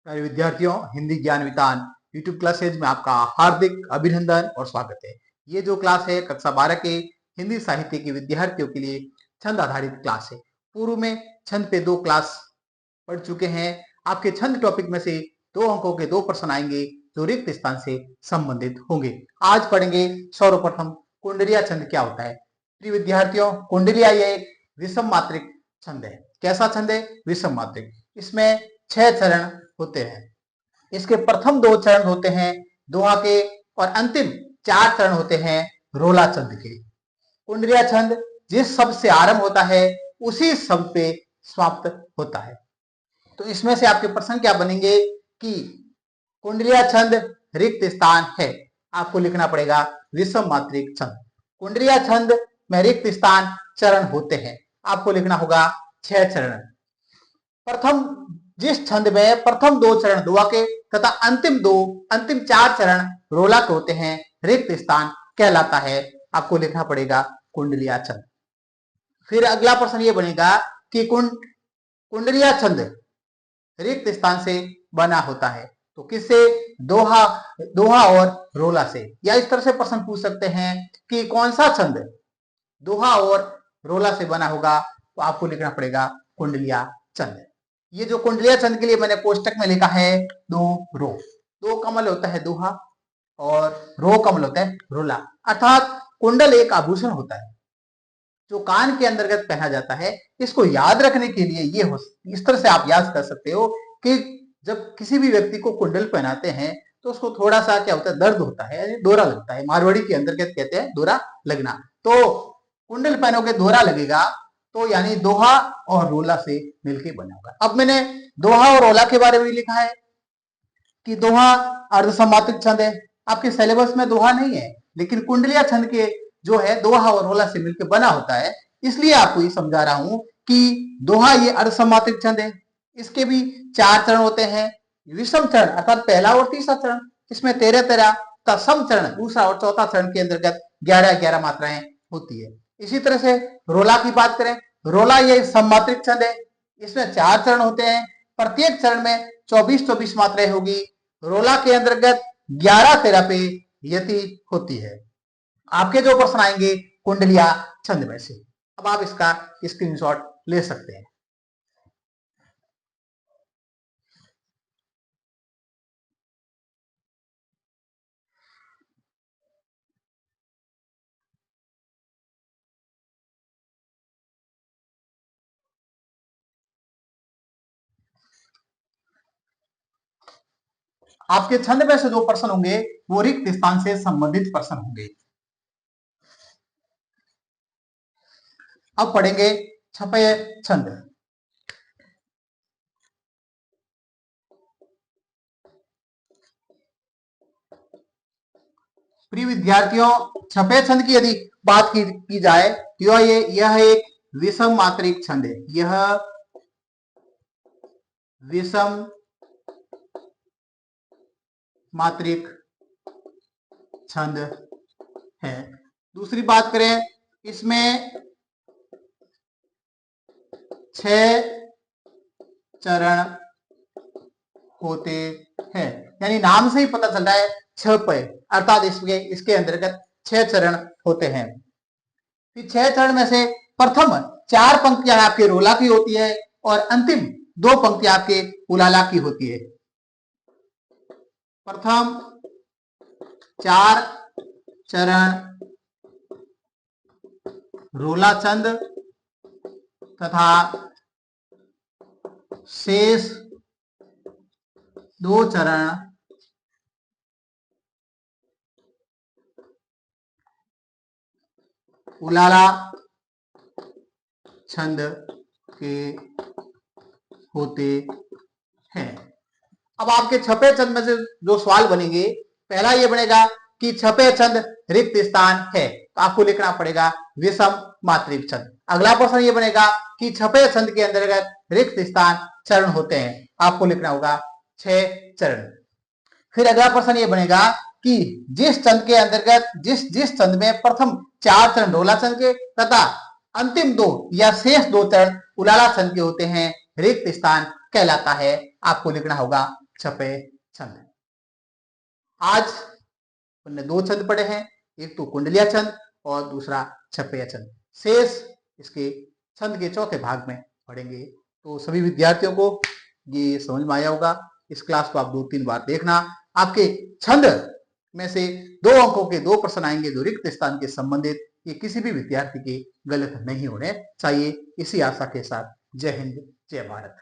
प्यारे विद्यार्थियों, हिंदी ज्ञान वितान यूट्यूब क्लासेज में आपका हार्दिक अभिनंदन और स्वागत है। ये जो क्लास है कक्षा 12 के हिंदी साहित्य के विद्यार्थियों के लिए छंद आधारित क्लास है। पूर्व में छंद पे 2 क्लास पढ़ चुके हैं। आपके छंद टॉपिक में से 2 अंकों के 2 प्रश्न आएंगे जो रिक्त स्थान से संबंधित होंगे। आज पढ़ेंगे सर्वप्रथम कुंडलिया छंद क्या होता है। प्रिय विद्यार्थियों, कुंडलिया ये एक विषम मात्रिक छंद है। कैसा छंद है? विषम मात्रिक। इसमें 6 चरण होते हैं। इसके प्रथम 2 चरण होते हैं दोहा के और अंतिम 4 चरण होते हैं रोला छंद के। कुंडलिया छंद जिस शब्द से आरंभ होता है उसी शब्द पे समाप्त होता है। तो इसमें से आपके प्रश्न क्या बनेंगे कि कुंडलिया छंद रिक्त स्थान है। आपको लिखना पड़ेगा विषम मात्रिक छंद। कुंडलिया छंद में रिक्त स्थान चरण होते हैं। आपको लिखना होगा 6 चरण। प्रथम जिस छंद में प्रथम 2 चरण दोहा के तथा अंतिम 4 चरण रोला के होते हैं, रिक्त स्थान कहलाता है। आपको लिखना पड़ेगा कुंडलिया छंद। फिर अगला प्रश्न ये बनेगा कि कुंडलिया छंद रिक्त स्थान से बना होता है तो किससे? दोहा और रोला से। या इस तरह से प्रश्न पूछ सकते हैं कि कौन सा छंद दोहा और रोला से बना होगा, तो आपको लिखना पड़ेगा कुंडलिया छंद। ये जो कुंडलिया छंद के लिए मैंने कोष्टक में लिखा है 2 रो। 2 कमल होता है दोहा और रो कमल होता है रोला। अर्थात कुंडल एक आभूषण होता है जो कान के अंतर्गत पहना जाता है। इसको याद रखने के लिए ये इस तरह से आप याद कर सकते हो कि जब किसी भी व्यक्ति को कुंडल पहनाते हैं तो उसको थोड़ा सा क्या होता है, दर्द होता है, दोहरा लगता है। मारवाड़ी के अंतर्गत कहते हैं दोहरा लगना। तो कुंडल पहनोगे दोहरा लगेगा, तो यानी दोहा और रोला से मिलकर बना होगा। अब मैंने दोहा और रोला के बारे में लिखा है कि दोहा अर्धसमात्रिक छंद है। आपके सिलेबस में दोहा नहीं है, लेकिन कुंडलिया छंद के जो है दोहा और रोला से मिलकर बना होता है। इसलिए आपको ये समझा रहा हूं कि दोहा ये अर्धसमात्रिक छंद है। इसके भी 4 चरण होते हैं। विषम चरण अर्थात पहला और तीसरा चरण, इसमें 13-13 का सम चरण दूसरा और चौथा चरण के अंतर्गत 11-11 मात्राएं होती है। इसी तरह से रोला की बात करें, रोला ये सममात्रिक छंद है। इसमें 4 चरण होते हैं। प्रत्येक चरण में 24-24 मात्राएं होगी। रोला के अंतर्गत 11-13 पे यति होती है। आपके जो प्रश्न आएंगे कुंडलिया छंद में से। अब आप इसका स्क्रीनशॉट ले सकते हैं। आपके छंद में से जो प्रश्न होंगे वो रिक्त स्थान से संबंधित प्रश्न होंगे। अब पढ़ेंगे छपे छंद। प्रिय विद्यार्थियों, छपे छंद की यदि बात की जाए तो यह एक विषम मात्रिक छंद है। यह विषम मात्रिक छंद है। दूसरी बात करें, इसमें 6 चरण होते हैं। यानी नाम से ही पता चलता है छपे, अर्थात इसके अंतर्गत 6 चरण होते हैं। फिर 6 चरण में से प्रथम 4 पंक्तियां आपके रोला की होती है और अंतिम 2 पंक्तियां आपके उलाला की होती है। प्रथम 4 चरण रोला छंद तथा शेष 2 चरण उलाला छंद के होते हैं। अब आपके छपे छंद में से जो सवाल बनेंगे, पहला ये बनेगा कि छपे छंद रिक्त स्थान है, तो आपको लिखना पड़ेगा विषम मात्रिक छंद। अगला प्रश्न ये बनेगा कि छपे छंद के अंतर्गत रिक्त स्थान चरण होते हैं, आपको लिखना होगा 6 चरण। फिर अगला प्रश्न ये बनेगा कि जिस छंद के अंतर्गत जिस छंद में प्रथम 4 चरण रोला छंद के तथा अंतिम 2 या शेष 2 चरण उलाला छंद के होते हैं, रिक्त स्थान कहलाता है। आपको लिखना होगा छपे छंद। आज हमने दो छंद पढ़े हैं, एक तो कुंडलिया छंद और दूसरा छपैया छंद। शेष इसके छंद के चौथे भाग में पढ़ेंगे। तो सभी विद्यार्थियों को ये समझ में आया होगा। इस क्लास को आप 2-3 बार देखना। आपके छंद में से 2 अंकों के 2 प्रश्न आएंगे जो रिक्त स्थान के संबंधित। ये किसी भी विद्यार्थी के गलत नहीं होने चाहिए। इसी आशा के साथ जय हिंद, जय भारत।